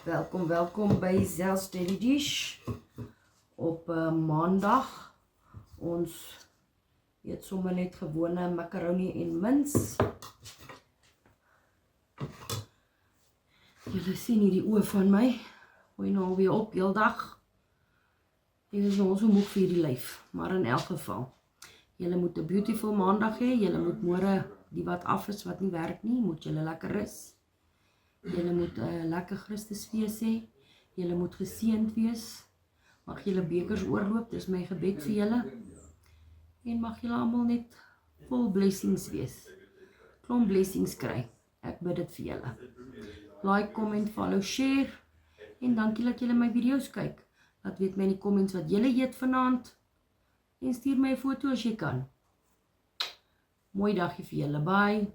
Welkom by Zel's Daily Dish op maandag. Ons eet sommer net gewone macaroni en mins. Julle sien hier die oë van my, gooi nou alweer op heel dag. Ek is nou so moeg vir die lyf, maar in elk geval. Julle moet 'n beautiful maandag hê, julle moet môre die wat af is wat nie werk nie, moet julle lekker rus. Julle moet 'n lekker Christusfees hê. Julle moet geseënd wees. Mag julle bekers oorloop, dis my gebed vir julle. En mag julle almal net vol blessings wees. Klomp blessings kry. Ek bid dit vir julle. Like, comment, follow, share. En dankie dat julle my video's kyk. Laat weet my in die comments wat julle eet vanaand. En stuur my 'n foto as jy kan. Mooi dagie vir julle. Bye.